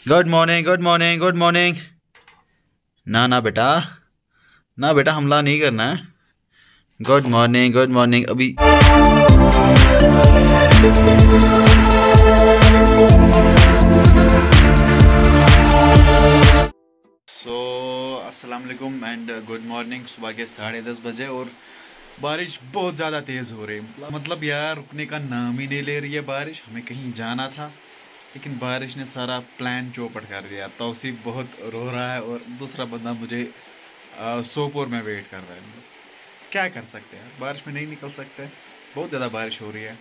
Good morning, good morning, good morning. ना ना बेटा, ना बेटा, हमला नहीं करना है। Good morning, good morning. अभी अस्सलाम वालेकुम एंड गुड मॉर्निंग। सुबह के 10:30 बजे और बारिश बहुत ज़्यादा तेज़ हो रही है। मतलब यार रुकने का नाम ही नहीं ले रही है बारिश। हमें कहीं जाना था लेकिन बारिश ने सारा प्लान चौपट कर दिया। तौसीफ बहुत रो रहा है और दूसरा बंदा मुझे सोपोर में वेट कर रहा है। क्या कर सकते हैं, बारिश में नहीं निकल सकते। बहुत ज़्यादा बारिश हो रही है।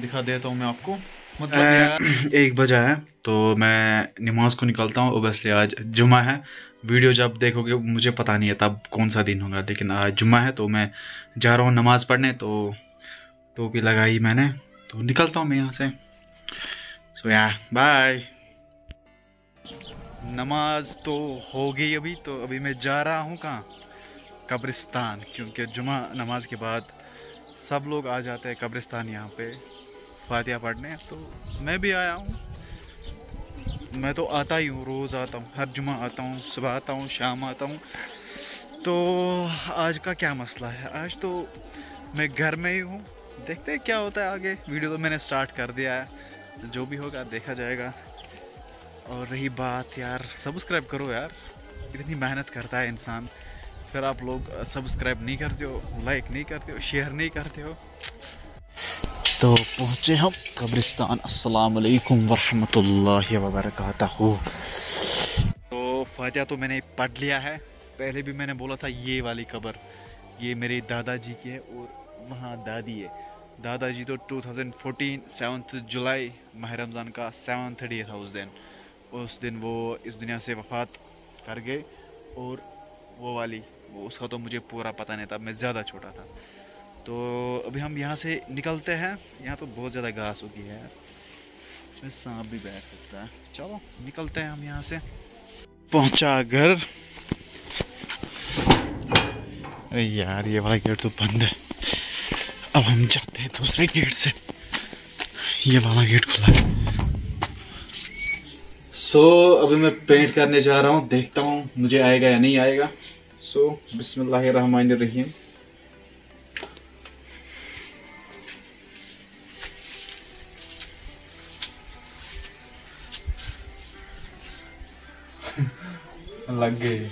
दिखा देता हूँ मैं आपको। मतलब यार 1 बजा है तो मैं नमाज को निकलता हूँ। ओबियसली आज जुमा है। वीडियो जब देखोगे मुझे पता नहीं है तब कौन सा दिन होगा, लेकिन आज जुमा है तो मैं जा रहा हूँ नमाज पढ़ने। तो टोपी लगाई मैंने, तो निकलता हूँ मैं यहाँ से। सो या बाय। नमाज तो हो गई अभी, तो अभी मैं जा रहा हूँ कहाँ, कब्रिस्तान। क्योंकि जुमा नमाज के बाद सब लोग आ जाते हैं कब्रिस्तान यहाँ पे फातिहा पढ़ने। तो मैं भी आया हूँ। मैं तो आता ही हूँ, रोज़ आता हूँ, हर जुमा आता हूँ, सुबह आता हूँ, शाम आता हूँ। तो आज का क्या मसला है, आज तो मैं घर में ही हूँ। देखते हैं क्या होता है आगे। वीडियो तो मैंने स्टार्ट कर दिया है, तो जो भी होगा देखा जाएगा। और रही बात यार, सब्सक्राइब करो यार, इतनी मेहनत करता है इंसान, फिर आप लोग सब्सक्राइब नहीं करते हो, लाइक नहीं करते हो, शेयर नहीं करते हो। तो पहुँचे हम कब्रिस्तान। अस्सलाम वालेकुम वरहमतुल्लाहि वबरकातुहू। तो फातिहा तो मैंने पढ़ लिया है। पहले भी मैंने बोला था ये वाली कब्र ये मेरे दादाजी की है और वहाँ दादी है। दादाजी तो 2014 7 जुलाई माह रमज़ान का 7th डे था उस दिन वो इस दुनिया से वफ़ात कर गए। और वो वाली उसका तो मुझे पूरा पता नहीं था, मैं ज़्यादा छोटा था। तो अभी हम यहाँ से निकलते हैं। यहाँ तो बहुत ज़्यादा घास होती है यार, इसमें सांप भी बैठ सकता है। चलो निकलते हैं हम यहाँ से। पहुँचा घर। अरे यार ये वाला गेट तो बंद है। अब हम जाते हैं दूसरे गेट से। ये वाला गेट खुला है। अभी मैं पेंट करने जा रहा हूँ, देखता हूँ मुझे आएगा या नहीं आएगा। बिस्मिल्लाहिर्रहमानिर्रहीम। लग गए।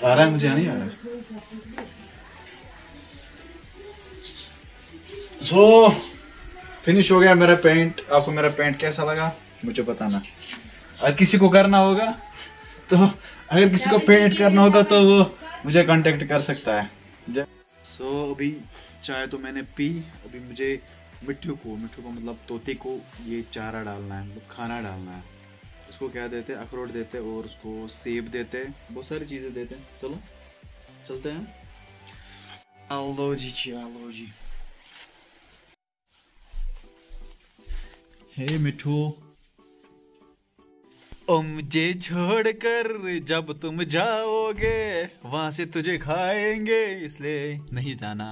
आ रहा है, मुझे नहीं आ रहा है। फिनिश हो गया मेरा पेंट। आपको मेरा पेंट कैसा लगा मुझे बताना। अगर किसी को करना होगा तो अगर किसी को पेंट करना होगा तो वो मुझे कांटेक्ट कर सकता है। अभी चाय तो मैंने पी। अभी मुझे मिट्ठू को मतलब तोते को ये चारा डालना है, मतलब खाना डालना है। उसको क्या देते हैं, अखरोट देते हैं और उसको सेब देते हैं, बहुत सारी चीज़ें देते हैं। चलो चलते हैं। आलो जी, आलो जी। हे मिठू, ओ मुझे छोड़कर जब तुम जाओगे वहां से तुझे खाएंगे, इसलिए नहीं जाना।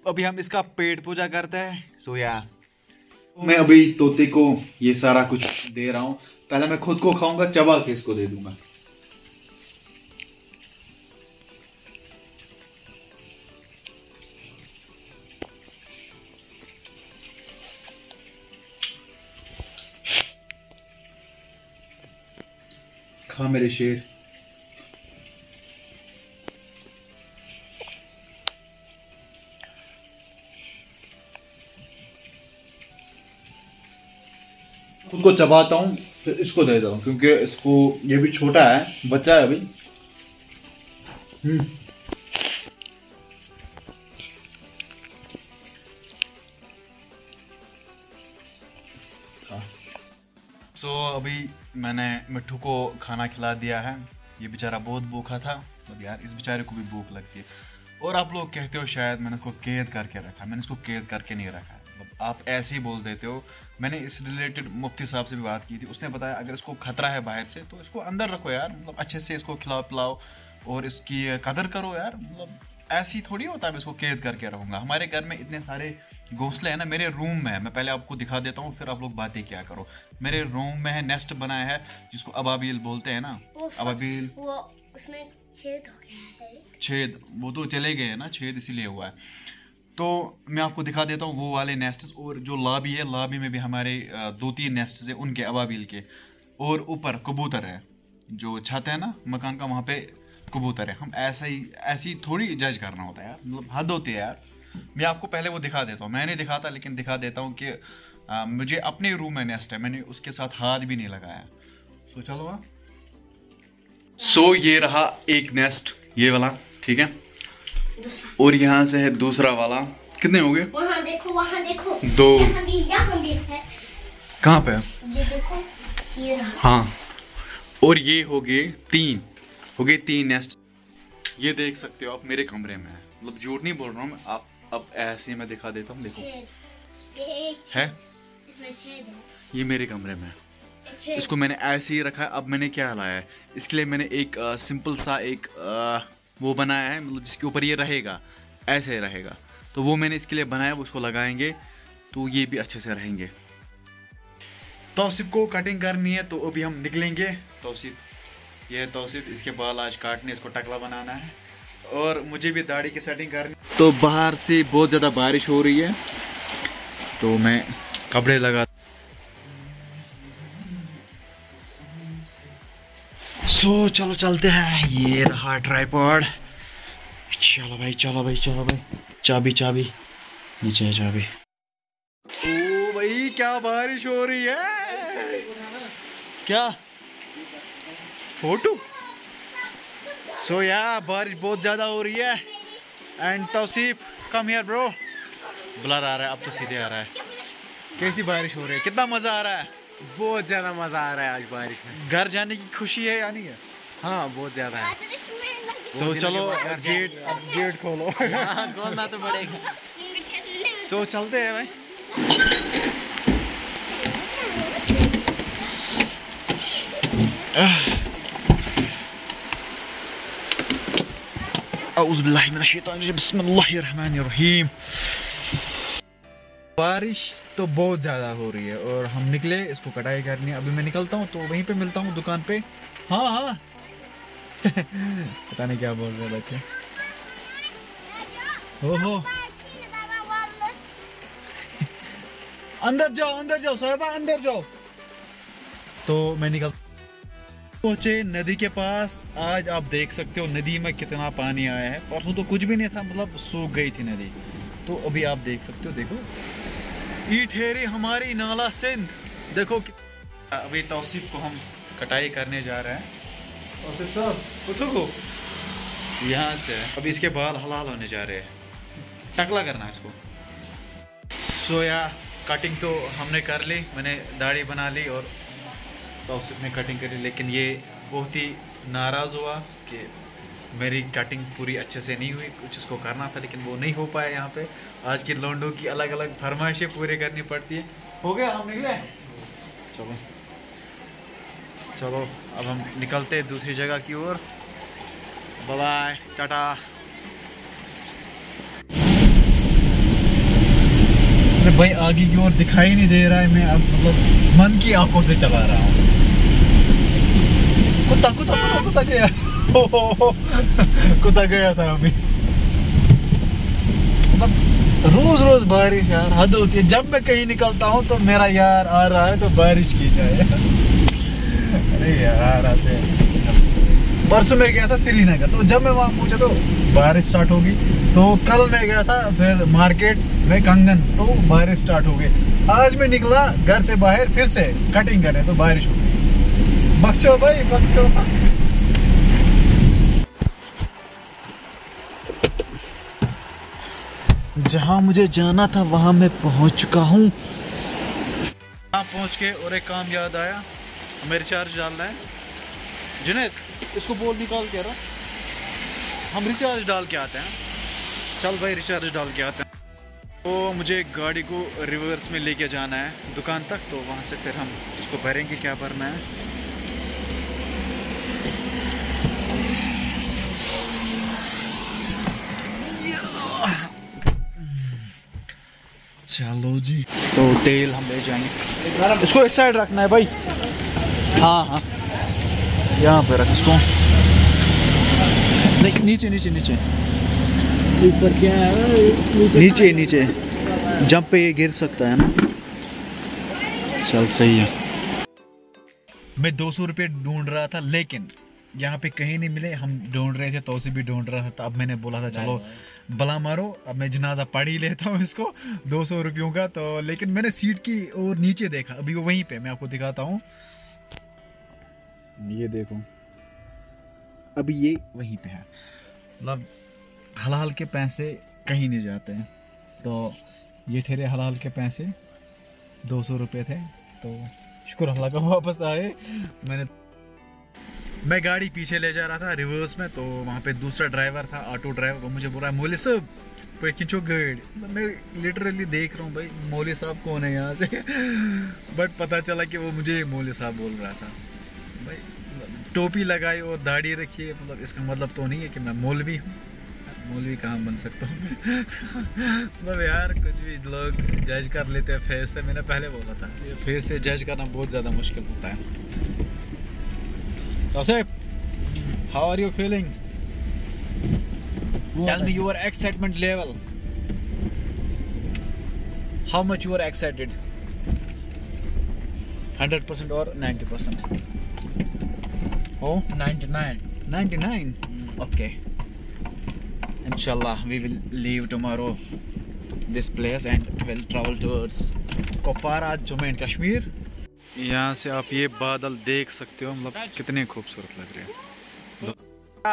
अभी हम इसका पेट पूजा करते हैं। या मैं अभी तोते को ये सारा कुछ दे रहा हूँ। पहले मैं खुद को खाऊंगा, चबा के इसको दे दूंगा। खा मेरे शेर। खुद को चबाता हूँ फिर इसको देता हूँ, क्योंकि इसको ये भी छोटा है, बच्चा है अभी। अभी मैंने मिट्ठू को खाना खिला दिया है। ये बेचारा बहुत भूखा था। मतलब यार इस बेचारे को भी भूख लगती है। और आप लोग कहते हो शायद मैंने इसको कैद करके रखा। मैंने इसको कैद करके नहीं रखा है। आप ऐसे ही बोल देते हो। मैंने इस रिलेटेड मुफ्ती साहब से भी बात की थी, उसने बताया अगर इसको खतरा है बाहर से तो इसको अंदर रखो यार, मतलब अच्छे से इसको खिलाओ पिलाओ और इसकी कदर करो यार। मतलब ऐसी थोड़ी होता है मैं इसको कैद करके रहूँगा। हमारे घर में इतने सारे घोंसले हैं ना, मेरे रूम में है, मैं पहले आपको दिखा देता हूँ फिर आप लोग बातें क्या करो। मेरे रूम में है, नेस्ट बनाया है जिसको अबाबील बोलते हैं ना, अबाबील। वो उसमें छेद हो गया है, छेद वो तो चले गए हैं ना, छेद इसीलिए हुआ है। तो मैं आपको दिखा देता हूँ वो वाले नेस्ट। और जो लॉबी है, लॉबी में भी हमारे 2-3 नेस्ट है उनके अबाबील के। और ऊपर कबूतर है, जो छत है ना मकान का, वहाँ पे कबूतर है। हम ऐसी थोड़ी जज करना होता है यार, मतलब हद होती है यार। मैं आपको पहले वो दिखा देता हूँ, मैं नहीं दिखाता लेकिन दिखा देता हूँ कि मुझे अपने रूम में नेस्ट है, मैंने उसके साथ हाथ भी नहीं लगाया। सो चलो ये रहा एक नेस्ट, ये वाला, ठीक है। और यहाँ से है दूसरा वाला। कितने हो गए? वहाँ देखो, वहाँ देखो, 2। यहाँ भी है। कहाँ पे? ये देखो, ये रहा। हाँ, और ये हो गए 3 नेस्ट। ये देख सकते हो आप मेरे कमरे में है, मतलब झूठ नहीं बोल रहा हूँ मैं। आप अब ऐसे ही मैं दिखा देता हूँ, देखो ये है, इसमें छेद है। ये मेरे कमरे में है। इसको मैंने ऐसे ही रखा है। अब मैंने क्या लाया है इसके लिए, मैंने एक सिंपल सा एक वो बनाया है, मतलब जिसके ऊपर ये रहेगा, ऐसे रहेगा। तो वो मैंने इसके लिए बनाया, उसको लगाएंगे तो ये भी अच्छे से रहेंगे। तौसीफ को कटिंग करनी है तो अभी हम निकलेंगे। तौसीफ, ये तौसीफ, इसके बाल आज काटने, इसको टकला बनाना है और मुझे भी दाढ़ी की सेटिंग करनी। तो बाहर से बहुत ज़्यादा बारिश हो रही है तो मैं कपड़े लगा। चलो चलते हैं। ये रहा ट्राइपॉड। चलो भाई, चलो भाई, चलो भाई। चाबी नीचे है चाबी। ओ भाई क्या बारिश हो रही है, क्या फोटो। यार बारिश बहुत ज्यादा हो रही है। And Tauseef come here bro. Blur आ रहा है, अब तो सीधे आ रहा है। कैसी बारिश हो रही है, कितना मजा आ रहा है? बहुत ज्यादा मजा आ रहा है आज बारिश में। घर जाने की खुशी है या नहीं है? हाँ बहुत ज्यादा है। तो चलो गेट खोलो। खोलना तो पड़ेगा। चलते हैं भाई। औज़ुबिल्लाहि मिनश्शैतानिर्रजीम, बिस्मिल्लाहिर्रहमानिर्रहीम। बारिश तो बहुत ज़्यादा हो रही है और हम निकले इसको कटाई करनी है। अभी मैं निकलता हूँ तो वहीं पे मिलता हूँ दुकान पे। हाँ पता नहीं क्या बोल रहे बच्चे। ओहो अंदर जाओ साहबा, अंदर जाओ। तो मैं निकल पहुंचे नदी के पास। आज आप देख सकते हो नदी में कितना पानी आया है। परसों तो कुछ भी नहीं था, मतलब सूख गई थी नदी। तो अभी आप देख सकते हो, देखो ये ठहरी हमारी नाला सिंध। देखो अभी तौसीफ को हम कटाई करने जा रहे हैं। तौसीफ साहब को यहाँ से अभी इसके बाल हलाल होने जा रहे हैं, टकला करना है इसको। यार कटिंग तो हमने कर ली, मैंने दाढ़ी बना ली और तौसीफ ने कटिंग करी। लेकिन ये बहुत ही नाराज़ हुआ कि मेरी कटिंग पूरी अच्छे से नहीं हुई। कुछ इसको करना था लेकिन वो नहीं हो पाया। यहाँ पे आज की लौंडों की अलग अलग फरमाइशें पूरी करनी पड़ती है। हो गया, हम निकले। चलो अब हम निकलते हैं दूसरी जगह की ओर। Bye bye, Tata. भाई आगे की ओर दिखाई नहीं दे रहा है, मैं अब मतलब मन की आंखों से चला रहा हूँ। कुत्ता गया। कुत्ता गया था अभी। रोज बारिश यार, हद होती है। जब मैं कहीं निकलता हूँ तो मेरा यार आ रहा है तो बारिश की जाए। अरे यार आते परसों में गया था श्रीनगर, तो जब मैं वहाँ पहुंचा तो बारिश स्टार्ट होगी। तो कल मैं गया था फिर मार्केट में कंगन, तो बारिश स्टार्ट हो गई। आज मैं निकला घर से बाहर फिर से कटिंग करने, तो बारिश हो गई। बख्शो भाई बख्शो। जहाँ मुझे जाना था वहाँ मैं पहुँच चुका हूँ। वहाँ पहुँच के और एक काम याद आया, हमें रिचार्ज डालना है। जुनैद इसको बोल निकाल के रहा, हम रिचार्ज डाल के आते हैं। चल भाई रिचार्ज डाल के आते हैं। तो मुझे गाड़ी को रिवर्स में लेके जाना है दुकान तक, तो वहाँ से फिर हम उसको भरेंगे क्या भरना है। चलो जी, तो तेल हम ले जाएंगे। इसको इस साइड रखना है भाई। हाँ हाँ, यहाँ पे रख इसको। नहीं, नीचे नीचे नीचे ऊपर क्या है? नीचे नीचे, जंप पे ये गिर सकता है ना। चल सही है। मैं 200 रुपये ढूंढ रहा था, लेकिन यहाँ पे कहीं नहीं मिले। हम ढूंढ रहे थे, तो उसे भी ढूंढ रहा था। अब मैंने बोला था चलो भला मारो, अब मैं जनाजा पढ़ ही लेता हूँ इसको 200 रुपयों का। तो लेकिन मैंने सीट की और नीचे देखा, अभी वो वहीं पे, मैं आपको दिखाता हूँ। ये देखो, अभी ये वहीं पे है। मतलब हलाल के पैसे कहीं नहीं जाते हैं। तो ये ठहरे हलाल के पैसे 200 रुपये थे, तो शुक्र अल्लाह का वापस आए। मैं गाड़ी पीछे ले जा रहा था रिवर्स में, तो वहाँ पे दूसरा ड्राइवर था, ऑटो ड्राइवर। वो मुझे बोल रहा है मौली साहब पे खींचो गाड़ी। मैं लिटरली देख रहा हूँ भाई मौली साहब कौन है यहाँ से बट पता चला कि वो मुझे मौली साहब बोल रहा था। भाई टोपी लगाई और दाढ़ी रखी है, मतलब इसका मतलब तो नहीं है कि मैं मौलवी हूँ। मौलवी कहाँ बन सकता हूँ मतलब यार कुछ भी लोग जज कर लेते हैं फेस से। मैंने पहले बोला था ये फेस से जज करना बहुत ज़्यादा मुश्किल होता है। Joseph, how are you feeling? Tell me your excitement level. How much you are excited? 100% or 90%? Oh, 99. 99. Okay. Inshallah, we will leave tomorrow this place and will travel towards Kupwara, Jammu and Kashmir. यहाँ से आप ये बादल देख सकते हो, मतलब कितने खूबसूरत लग रहे हैं।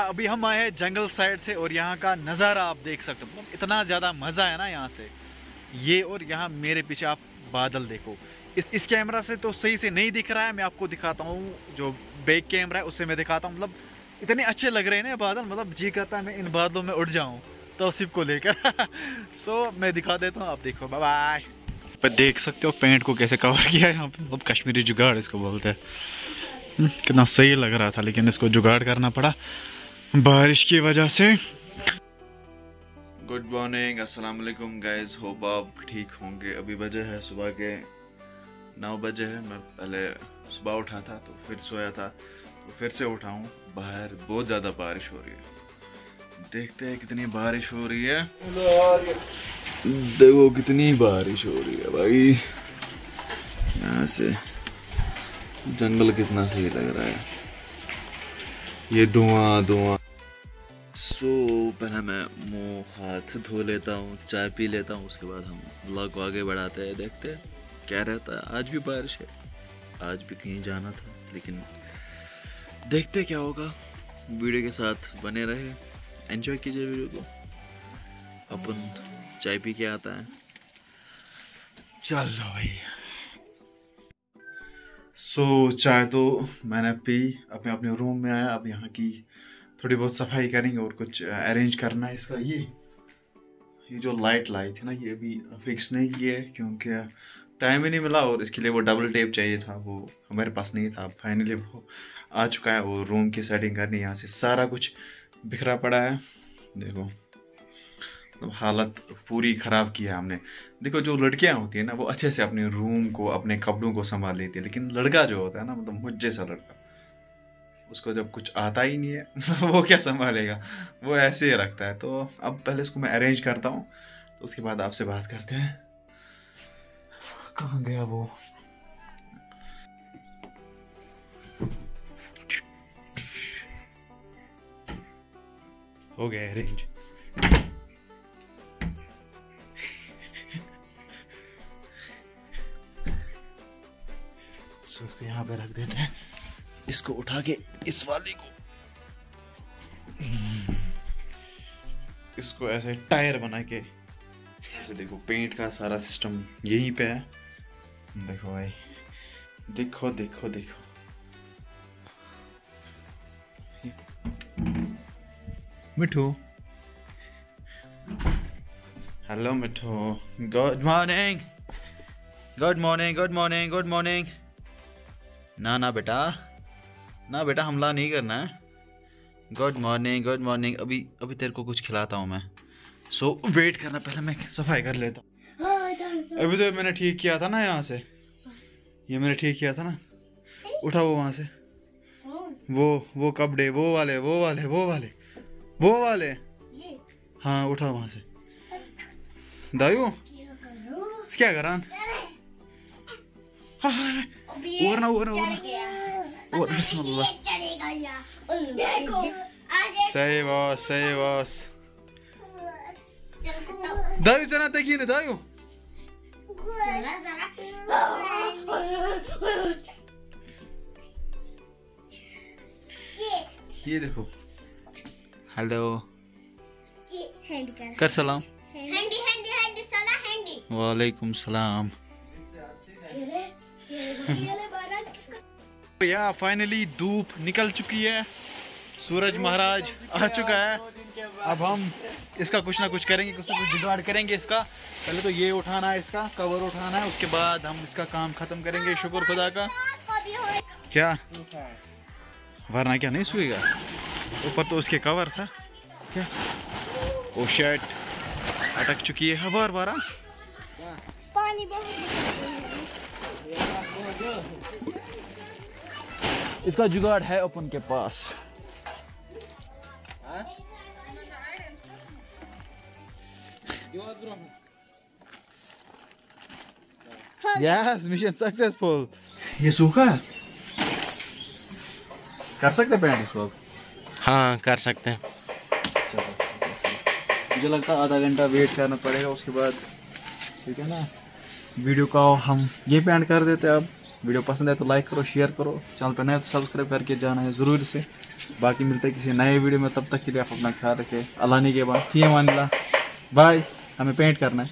अभी हम आए हैं जंगल साइड से और यहाँ का नज़ारा आप देख सकते हो। मतलब इतना ज़्यादा मज़ा है ना यहाँ से। ये और यहाँ मेरे पीछे आप बादल देखो। इस कैमरा से तो सही से नहीं दिख रहा है, मैं आपको दिखाता हूँ। जो बैक कैमरा है उससे मैं दिखाता हूँ। मतलब इतने अच्छे लग रहे हैं ना बादल, मतलब जी करता है मैं इन बादलों में उड़ जाऊँ तौसीफ को लेकर सो मैं दिखा देता हूँ, आप देखो। Bye bye. पर देख सकते हो पेंट को कैसे कवर किया है यहाँ पे, मतलब कश्मीरी जुगाड़ इसको बोलते हैं। कितना सही लग रहा था, लेकिन इसको जुगाड़ करना पड़ा बारिश की वजह से। गुड मॉर्निंग, अस्सलाम वालेकुम गाइस, होप आप ठीक होंगे। अभी बजे है सुबह के 9 बजे है। मैं पहले सुबह उठा था तो फिर सोया था, तो फिर से उठा हूँ। बाहर बहुत ज़्यादा बारिश हो रही है, देखते हैं कितनी बारिश हो रही है। देखो कितनी बारिश हो रही है भाई, यहाँ से जंगल कितना सही लग रहा है। ये धुआं धुआं। पहले मैं मुंह हाथ धो लेता हूँ, चाय पी लेता हूँ, उसके बाद हम व्लॉग को आगे बढ़ाते हैं। देखते हैं क्या रहता है। आज भी बारिश है, आज भी कहीं जाना था, लेकिन देखते क्या होगा। वीडियो के साथ बने रहे, एंजॉय कीजिए वीडियो को। अपन चाय पी के आता है। चलो भाई। चाय तो मैंने पी, अब मैं अपने रूम में आया। अब यहाँ की थोड़ी बहुत सफाई करेंगे और कुछ अरेंज करना है। इसका ये जो लाइट लाई थी ना, ये भी फिक्स नहीं किया है क्योंकि टाइम ही नहीं मिला, और इसके लिए वो डबल टेप चाहिए था, वो हमारे पास नहीं था। फाइनली वो आ चुका है। वो रूम की सेटिंग करनी, यहाँ से सारा कुछ बिखरा पड़ा है। देखो तो हालत पूरी ख़राब की है हमने। देखो जो लड़कियां होती है ना, वो अच्छे से अपने रूम को, अपने कपड़ों को संभाल लेती है, लेकिन लड़का जो होता है ना, मतलब मुझ जैसा लड़का, उसको जब कुछ आता ही नहीं है वो क्या संभालेगा, वो ऐसे ही रखता है। तो अब पहले इसको मैं अरेंज करता हूँ, तो उसके बाद आपसे बात करते हैं। कहाँ गया वो? हो गया अरेंज। इसको यहाँ पे रख देते हैं। इसको उठा के इस वाले को, इसको ऐसे टायर बना के ऐसे, देखो पेंट का सारा सिस्टम यहीं पे है। देखो भाई, देखो देखो देखो, Mithu hello Mithu, good morning, good morning, good morning, good morning. ना ना बेटा, ना बेटा, हमला नहीं करना है। Good morning, good morning. अभी अभी तेरे को कुछ खिलाता हूँ मैं, सो वेट करना, पहले मैं सफाई कर लेता हूँ। अभी तो मैंने ठीक किया था ना यहाँ से, ये मैंने ठीक किया था ना। उठा वो वहाँ से, वो कपड़े, वो वाले, वो वाले, वो वाले, वो वाले। हाँ उठा वहाँ से। दायू क्या करा? और ना बिस्मिल्लाह। सही बॉस, सही बॉस। दायू जना तकी ने दायू। ये देखो। हेलो कर सलाम। वालेकुम सलाम। या फाइनली धूप निकल चुकी है, सूरज महाराज आ चुका है। अब हम इसका कुछ ना कुछ करेंगे, कुछ ना कुछ जुगाड़ करेंगे इसका। पहले तो ये उठाना है, इसका कवर उठाना है, उसके बाद हम इसका काम खत्म करेंगे। शुक्र खुदा का। क्या वरना क्या नहीं सोएगा? ऊपर तो उसके कवर था क्या? वो शर्ट अटक चुकी है बार बार। पानी इसका जुगाड़ है अपन के पास। Yes, mission successful. ये सूखा है, कर सकते हैं पैंट इसको? हाँ कर सकते हैं। मुझे लगता है आधा घंटा वेट करना पड़ेगा, उसके बाद ठीक है ना। वीडियो का हम ये पैंट कर देते हैं। अब वीडियो पसंद है तो लाइक करो, शेयर करो, चैनल पर नए तो सब्सक्राइब करके जाना है ज़रूर से। बाकी मिलते हैं किसी नए वीडियो में, तब तक के लिए आप अपना ख्याल रखें। अल्लाह ने के बाद फिर मान ला, बाय। हमें पेंट करना है।